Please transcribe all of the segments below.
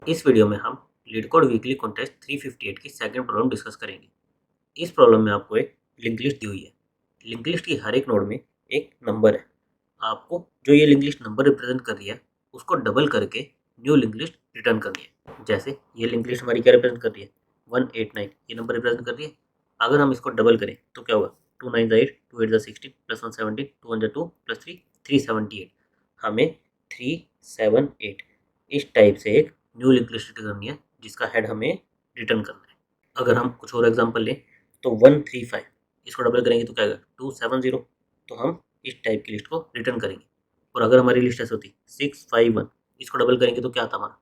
इस वीडियो में हम लीडकोड वीकली कॉन्टेस्ट 358 की सेकंड प्रॉब्लम डिस्कस करेंगे। इस प्रॉब्लम में आपको एक लिंक लिस्ट दी हुई है। लिंक लिस्ट की हर एक नोड में एक नंबर है। आपको जो ये लिंक लिस्ट नंबर रिप्रेजेंट कर रही है उसको डबल करके न्यू लिंक लिस्ट रिटर्न करनी है। जैसे ये लिंक लिस्ट हमारी क्या रिप्रेजेंट कर रही है, 189 ये नंबर रिप्रेजेंट कर रही है। अगर हम इसको डबल करें तो क्या होगा, 2 9 8 2 8 16 प्लस 117 2 1 2 प्लस 3 378। हमें 378 इस टाइप से एक न्यू लिंक लिस्ट रिटर्न करनी है जिसका हेड हमें रिटर्न करना है। अगर हम कुछ और एग्जांपल लें तो 135 इसको डबल करेंगे तो क्या आएगा 270। तो हम इस टाइप की लिस्ट को रिटर्न करेंगे। और अगर हमारी लिस्ट ऐसी होती 651 इसको डबल करेंगे तो क्या आता हमारा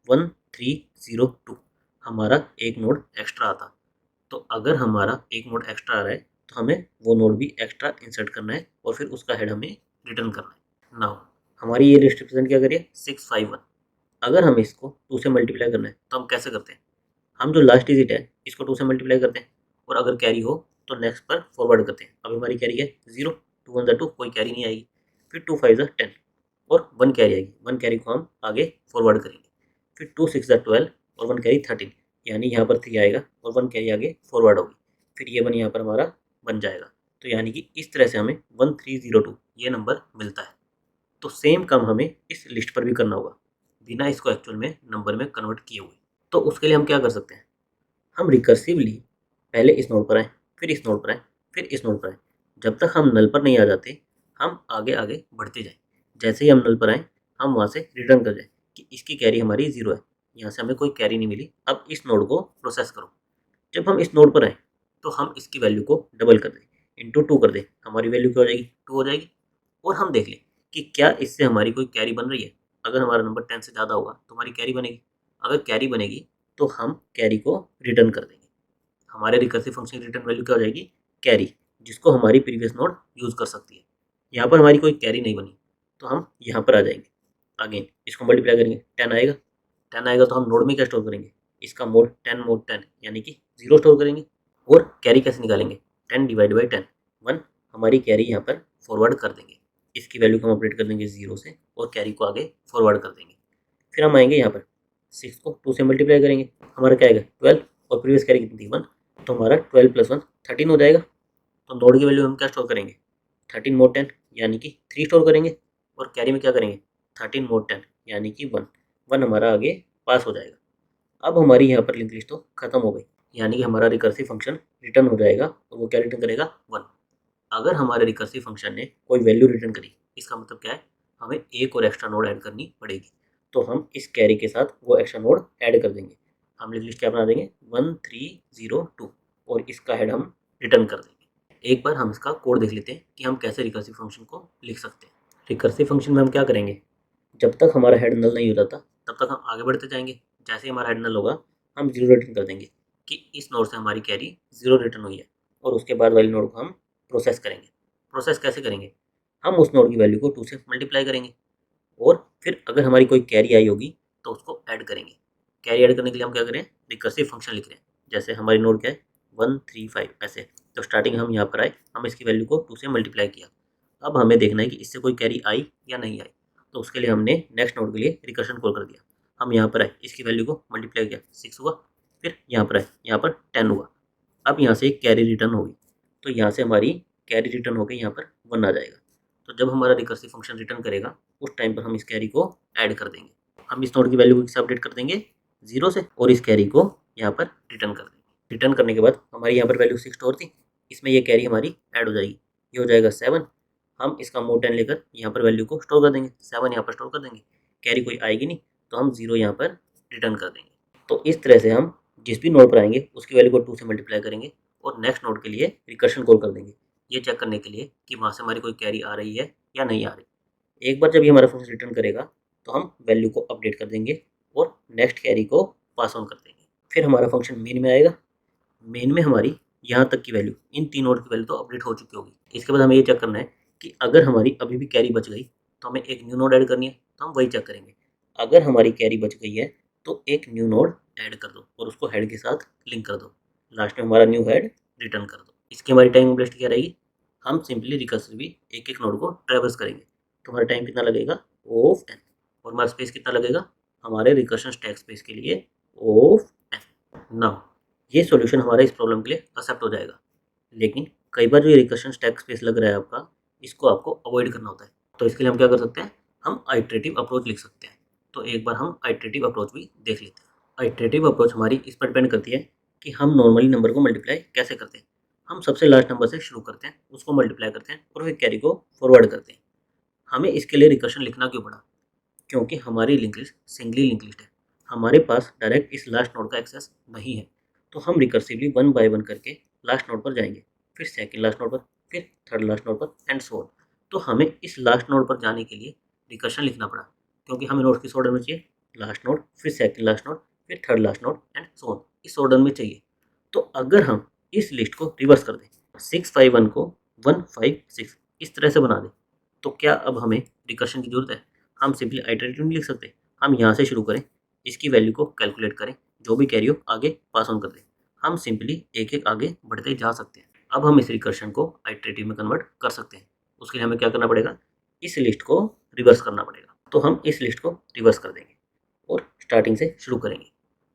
1302, हमारा एक नोड एक्स्ट्रा आता। तो अगर हमारा एक नोड एक्स्ट्रा आ रहा है तो हमें वो नोड भी एक्स्ट्रा इंसर्ट करना है और फिर उसका हेड हमें रिटर्न करना है। नाउ हमारी ये लिस्ट रिप्रेजेंट क्या करिए 651। अगर हमें इसको 2 से मल्टीप्लाई करना है तो हम कैसे करते हैं, हम जो लास्ट डिजिट है इसको 2 से मल्टीप्लाई करते हैं और अगर कैरी हो तो नेक्स्ट पर फॉरवर्ड करते हैं। अभी हमारी कैरी है 0, 2 1 2 कोई कैरी नहीं आएगी, फिर 2 5 10 और 1 कैरी आएगी। 1 कैरी को हम आगे फॉरवर्ड करेंगे, फिर 2 6 12 और 1 कैरी 13, यानी यहाँ पर 3 आएगा और 1 कैरी आगे फॉरवर्ड होगी, फिर ये 1 यहाँ पर हमारा बन जाएगा। तो यानी कि इस तरह से हमें 1302 ये नंबर मिलता है। तो सेम काम हमें इस लिस्ट पर भी करना होगा बिना इसको एक्चुअल में नंबर में कन्वर्ट किए हुए। तो उसके लिए हम क्या कर सकते हैं, हम रिकर्सिवली पहले इस नोड पर आए, फिर इस नोड पर आए, फिर इस नोड पर आए। जब तक हम नल पर नहीं आ जाते हम आगे आगे बढ़ते जाएं। जैसे ही हम नल पर आए हम वहाँ से रिटर्न कर जाए कि इसकी कैरी हमारी 0 है, यहाँ से हमें कोई कैरी नहीं मिली, अब इस नोड को प्रोसेस करो। जब हम इस नोड पर आए तो हम इसकी वैल्यू को डबल कर दें, इंटू 2 कर दें, हमारी वैल्यू क्या हो जाएगी 2 हो जाएगी। और हम देख लें कि क्या इससे हमारी कोई कैरी बन रही है। अगर हमारा नंबर 10 से ज़्यादा होगा तो हमारी कैरी बनेगी। अगर कैरी बनेगी तो हम कैरी को रिटर्न कर देंगे। हमारे रिकर्सिव फंक्शन की रिटर्न वैल्यू क्या हो जाएगी, कैरी, जिसको हमारी प्रीवियस नोड यूज़ कर सकती है। यहाँ पर हमारी कोई कैरी नहीं बनी तो हम यहाँ पर आ जाएंगे। अगेन इसको मल्टीप्लाई करेंगे, 10 आएगा। 10 आएगा तो हम नोड में क्या स्टोर करेंगे, इसका मोड 10 मोड 10 यानी कि 0 स्टोर करेंगे। और कैरी कैसे निकालेंगे, 10 डिवाइड बाई 10 1, हमारी कैरी यहाँ पर फॉरवर्ड कर देंगे। इसकी वैल्यू को हम अपडेट कर देंगे 0 से और कैरी को आगे फॉरवर्ड कर देंगे। फिर हम आएंगे यहाँ पर 6 को 2 से मल्टीप्लाई करेंगे, हमारा क्या आएगा 12 और प्रीवियस कैरी कितनी थी 1, तो हमारा 12 प्लस 1 13 हो जाएगा। तो नोड की वैल्यू हम क्या स्टोर करेंगे 13 मोड 10 यानी कि 3 स्टोर करेंगे और कैरी में क्या करेंगे 13 मोड 10 यानी कि 1, 1 हमारा आगे पास हो जाएगा। अब हमारी यहाँ पर लिंक लिस्ट तो खत्म हो गई, यानी कि हमारा रिकर्सिव फंक्शन रिटर्न हो जाएगा और वो क्या रिटर्न करेगा 1। अगर हमारे रिकर्सिव फंक्शन ने कोई वैल्यू रिटर्न करी इसका मतलब क्या है, हमें एक और एक्स्ट्रा नोड ऐड करनी पड़ेगी। तो हम इस कैरी के साथ वो एक्स्ट्रा नोड ऐड कर देंगे। हम लिंक लिस्ट क्या बना देंगे 1302 और इसका हेड हम रिटर्न कर देंगे। एक बार हम इसका कोड देख लेते हैं कि हम कैसे रिकर्सिव फंक्शन को लिख सकते हैं। रिकर्सिव फंक्शन में हम क्या करेंगे, जब तक हमारा हेड नल नहीं हो जाता तब तक हम आगे बढ़ते जाएंगे। जैसे ही हमारा हेड नल होगा हम 0 रिटर्न कर देंगे कि इस नोड से हमारी कैरी 0 रिटर्न हुई है। और उसके बाद वाली नोड को हम प्रोसेस करेंगे। प्रोसेस कैसे करेंगे, हम उस नोड की वैल्यू को 2 से मल्टीप्लाई करेंगे और फिर अगर हमारी कोई कैरी आई होगी तो उसको ऐड करेंगे। कैरी ऐड करने के लिए हम क्या करें, रिकर्सिव फंक्शन लिख रहे हैं। जैसे हमारी नोड क्या है 135 ऐसे, तो स्टार्टिंग हम यहाँ पर आए, हम इसकी वैल्यू को 2 से मल्टीप्लाई किया। अब हमें देखना है कि इससे कोई कैरी आई या नहीं आई। तो उसके लिए हमने नेक्स्ट नोड के लिए रिकर्शन कॉल कर दिया। हम यहाँ पर आए, इसकी वैल्यू को मल्टीप्लाई किया 6 हुआ, फिर यहाँ पर आए, यहाँ पर 10 हुआ। अब यहाँ से एक कैरी रिटर्न होगी तो यहाँ से हमारी कैरी रिटर्न होकर यहाँ पर 1 आ जाएगा। तो जब हमारा रिकर्सिव फंक्शन रिटर्न करेगा उस टाइम पर हम इस कैरी को ऐड कर देंगे। हम इस नोड की वैल्यू को किससे अपडेट कर देंगे 0 से और इस कैरी को यहाँ पर रिटर्न कर देंगे। रिटर्न करने के बाद हमारी यहाँ पर वैल्यू 6 स्टोर थी, इसमें ये कैरी हमारी ऐड हो जाएगी, ये हो जाएगा 7। हम इसका मोड 10 लेकर यहाँ पर वैल्यू को स्टोर कर देंगे, 7 यहाँ पर स्टोर कर देंगे। कैरी कोई आएगी नहीं तो हम 0 यहाँ पर रिटर्न कर देंगे। तो इस तरह से हम जिस भी नोड पर आएंगे उसकी वैल्यू को 2 से मल्टीप्लाई करेंगे और नेक्स्ट नोड के लिए रिकर्शन कॉल कर देंगे, ये चेक करने के लिए कि वहाँ से हमारी कोई कैरी आ रही है या नहीं आ रही। एक बार जब ये हमारा फंक्शन रिटर्न करेगा तो हम वैल्यू को अपडेट कर देंगे और नेक्स्ट कैरी को पास ऑन कर देंगे। फिर हमारा फंक्शन मेन में आएगा। मेन में हमारी यहाँ तक की वैल्यू, इन 3 नोड की वैल्यू तो अपडेट हो चुकी होगी। इसके बाद हमें ये चेक करना है कि अगर हमारी अभी भी कैरी बच गई तो हमें एक न्यू नोड ऐड करनी है, तो हम वही चेक करेंगे। अगर हमारी कैरी बच गई है तो एक न्यू नोड ऐड कर दो और उसको हेड के साथ लिंक कर दो। लास्ट में हमारा न्यू हेड रिटर्न कर दो। इसकी हमारी टाइम वेस्ट क्या रहेगी, हम सिंपली रिकर्सिवली एक एक नोड को ट्रेवर्स करेंगे। तो हमारा टाइम कितना लगेगा O ऑफ n और हमारा स्पेस कितना लगेगा, हमारे रिकर्शन स्टैक स्पेस के लिए ऑफ एन। नाउ ये सॉल्यूशन हमारे इस प्रॉब्लम के लिए एक्सेप्ट हो जाएगा, लेकिन कई बार जो ये रिकर्शन स्टैक स्पेस लग रहा है आपका, इसको आपको अवॉइड करना होता है। तो इसके लिए हम क्या कर सकते हैं, हम आइटरेटिव अप्रोच लिख सकते हैं। तो एक बार हम आइटरेटिव अप्रोच भी देख लेते हैं। आइटरेटिव अप्रोच हमारी इस पर डिपेंड करती है कि हम नॉर्मली नंबर को मल्टीप्लाई कैसे करते हैं। हम सबसे लास्ट नंबर से शुरू करते हैं, उसको मल्टीप्लाई करते हैं और फिर कैरी को फॉरवर्ड करते हैं। हमें इसके लिए रिकर्शन लिखना क्यों पड़ा, क्योंकि हमारी link list singly link list है, हमारे पास डायरेक्ट इस लास्ट नोड का एक्सेस नहीं है। तो हम रिकर्सिवली वन बाय वन करके लास्ट नोड पर जाएंगे, फिर सेकंड लास्ट नोड पर, फिर थर्ड लास्ट नोड पर एंड सो ऑन। तो हमें इस लास्ट नोड पर जाने के लिए रिकर्शन लिखना पड़ा, क्योंकि हमें नोड किस ऑर्डर में चाहिए, लास्ट नोड, फिर सेकंड लास्ट नोड, फिर third last node and so on, इस ऑर्डर में चाहिए। तो अगर हम इस लिस्ट को रिवर्स कर दें, 651 को 156 इस तरह से बना दें, तो क्या अब हमें रिकर्शन की जरूरत है? हम सिंपली आइटरेटिव नहीं लिख सकते, हम यहाँ से शुरू करें, इसकी वैल्यू को कैलकुलेट करें, जो भी कैरी हो आगे पास ऑन कर दें। हम सिंपली एक एक आगे बढ़ते जा सकते हैं। अब हम इस रिकर्शन को आइटरेटिव में कन्वर्ट कर सकते हैं। उसके लिए हमें क्या करना पड़ेगा, इस लिस्ट को रिवर्स करना पड़ेगा। तो हम इस लिस्ट को रिवर्स कर देंगे और स्टार्टिंग से शुरू करेंगे।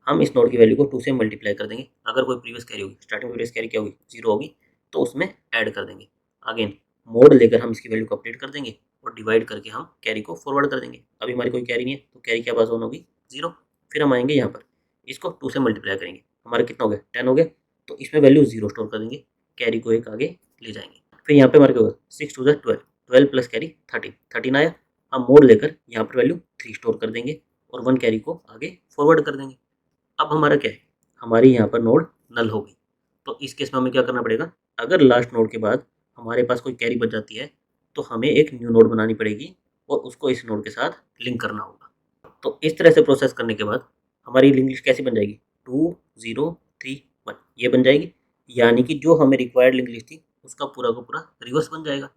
हम इस नोड की वैल्यू को 2 से मल्टीप्लाई कर देंगे। अगर कोई प्रीवियस कैरी होगी, स्टार्टिंग में प्रीवियस कैरी क्या होगी, 0 होगी, तो उसमें ऐड कर देंगे। अगेन मोड लेकर हम इसकी वैल्यू को अपडेट कर देंगे और डिवाइड करके हम कैरी को फॉरवर्ड कर देंगे। अभी हमारी कोई कैरी नहीं है, तो कैरी क्या पास ऑन होगी, 0। फिर हम आएंगे यहाँ पर, इसको 2 से मल्टीप्लाई करेंगे, हमारा कितना हो गया, 10 हो गया। तो इसमें वैल्यू 0 स्टोर कर देंगे, कैरी को एक आगे ले जाएंगे। फिर यहाँ पे हमारे क्या होगा, 6 2 12, 12 प्लस कैरी 13, 13 आया। हम मोड लेकर यहाँ पर वैल्यू 3 स्टोर कर देंगे और 1 कैरी को आगे फॉरवर्ड कर देंगे। अब हमारा क्या है, हमारी यहाँ पर नोड नल हो गई। तो इस केस में हमें क्या करना पड़ेगा, अगर लास्ट नोड के बाद हमारे पास कोई कैरी बच जाती है, तो हमें एक न्यू नोड बनानी पड़ेगी और उसको इस नोड के साथ लिंक करना होगा। तो इस तरह से प्रोसेस करने के बाद हमारी लिंक लिस्ट कैसी बन जाएगी, 2 0 3 1 ये बन जाएगी। यानी कि जो हमें रिक्वायर्ड लिंक लिस्ट थी उसका पूरा का पूरा रिवर्स बन जाएगा।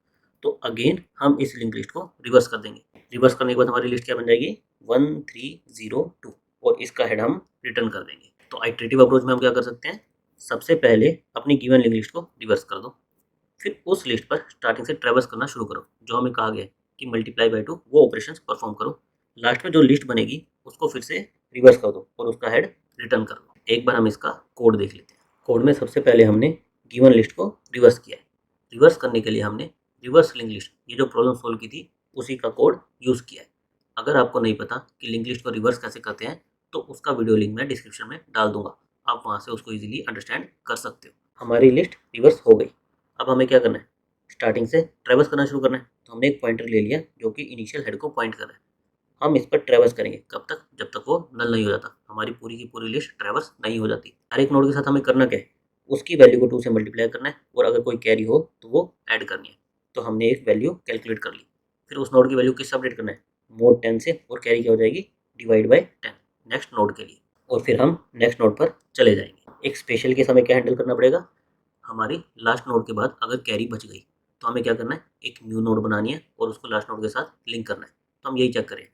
तो अगेन हम इस लिंक लिस्ट को रिवर्स कर देंगे। रिवर्स करने के बाद हमारी लिस्ट क्या बन जाएगी, 1302 और इसका हेड हम रिटर्न कर देंगे। तो आइटरेटिव अप्रोच में हम क्या कर सकते हैं, सबसे पहले अपनी गिवन लिंक लिस्ट को रिवर्स कर दो, फिर उस लिस्ट पर स्टार्टिंग से ट्रेवर्स करना शुरू करो, जो हमें कहा गया है कि मल्टीप्लाई बाय 2 वो ऑपरेशंस परफॉर्म करो। लास्ट में जो लिस्ट बनेगी उसको फिर से रिवर्स कर दो और उसका हेड रिटर्न कर दो। एक बार हम इसका कोड देख लेते हैं। कोड में सबसे पहले हमने गिवन लिस्ट को रिवर्स किया है। रिवर्स करने के लिए हमने रिवर्स लिंक लिस्ट, ये जो प्रॉब्लम सोल्व की थी उसी का कोड यूज़ किया है। अगर आपको नहीं पता कि लिंक लिस्ट को रिवर्स कैसे करते हैं, तो उसका वीडियो लिंक मैं डिस्क्रिप्शन में डाल दूंगा, आप वहाँ से उसको इजीली अंडरस्टैंड कर सकते हो। हमारी लिस्ट रिवर्स हो गई। अब हमें क्या करना है, स्टार्टिंग से ट्रेवर्स करना शुरू करना है। तो हमने एक पॉइंटर ले लिया जो कि इनिशियल हेड को पॉइंट कर रहा है। हम इस पर ट्रेवर्स करेंगे, कब तक, जब तक वो नल नहीं हो जाता, हमारी पूरी की पूरी लिस्ट ट्रेवर्स नहीं हो जाती। हर एक नोड के साथ हमें करना क्या है, उसकी वैल्यू को 2 से मल्टीप्लाई करना है और अगर कोई कैरी हो तो वो ऐड करनी है। तो हमने एक वैल्यू कैलकुलेट कर ली। फिर उस नोड की वैल्यू किससे अपडेट करना है, मोड 10 से, और कैरी क्या हो जाएगी, डिवाइड बाय 10 नेक्स्ट नोड के लिए। और फिर हम नेक्स्ट नोड पर चले जाएंगे। एक स्पेशल केस हमें क्या हैंडल करना पड़ेगा, हमारी लास्ट नोड के बाद अगर कैरी बच गई तो हमें क्या करना है, एक न्यू नोड बनानी है और उसको लास्ट नोड के साथ लिंक करना है। तो हम यही चेक करें,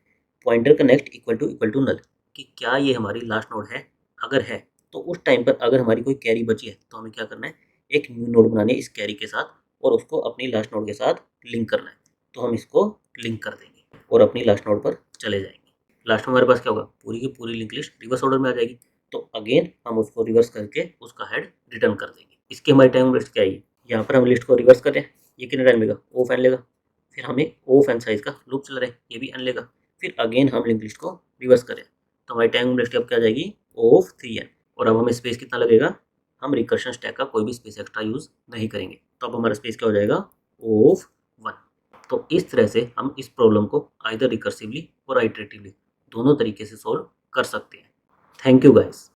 pointer connect equal to null, कि क्या ये हमारी लास्ट नोड है। अगर है तो उस टाइम पर अगर हमारी कोई कैरी बची है तो हमें क्या करना है, एक न्यू नोड बनानी है इस कैरी के साथ और उसको अपनी लास्ट नोड के साथ लिंक करना है। तो हम इसको लिंक कर देंगे और अपनी लास्ट नोड पर चले जाएंगे। लास्ट में हमारे पास क्या होगा, पूरी की पूरी लिंक लिस्ट रिवर्स ऑर्डर में आ जाएगी। तो अगेन हम उसको रिवर्स करके उसका हेड रिटर्न कर देंगे। इसकी हमारी टाइम लिस्ट क्या है, यहाँ पर हम लिस्ट को रिवर्स करें, ये कितना टाइम लेगा, ऑफ एन लेगा। फिर हमें ऑफ एन साइज का लूप चल रहा है, ये भी एन लेगा। फिर अगेन हम लिंक लिस्ट को रिवर्स करें, तो हमारी टाइम लिस्ट अब क्या आ जाएगी, ऑफ 3n। और अब हमें स्पेस कितना लगेगा, हम रिकर्शन स्टैक का कोई भी स्पेस एक्स्ट्रा यूज नहीं करेंगे, तो अब हमारा स्पेस क्या हो जाएगा, ऑफ 1। तो इस तरह से हम इस प्रॉब्लम को आइदर रिकर्सिवली और आइटरेटिवली दोनों तरीके से सोल्व कर सकते हैं। Thank you guys.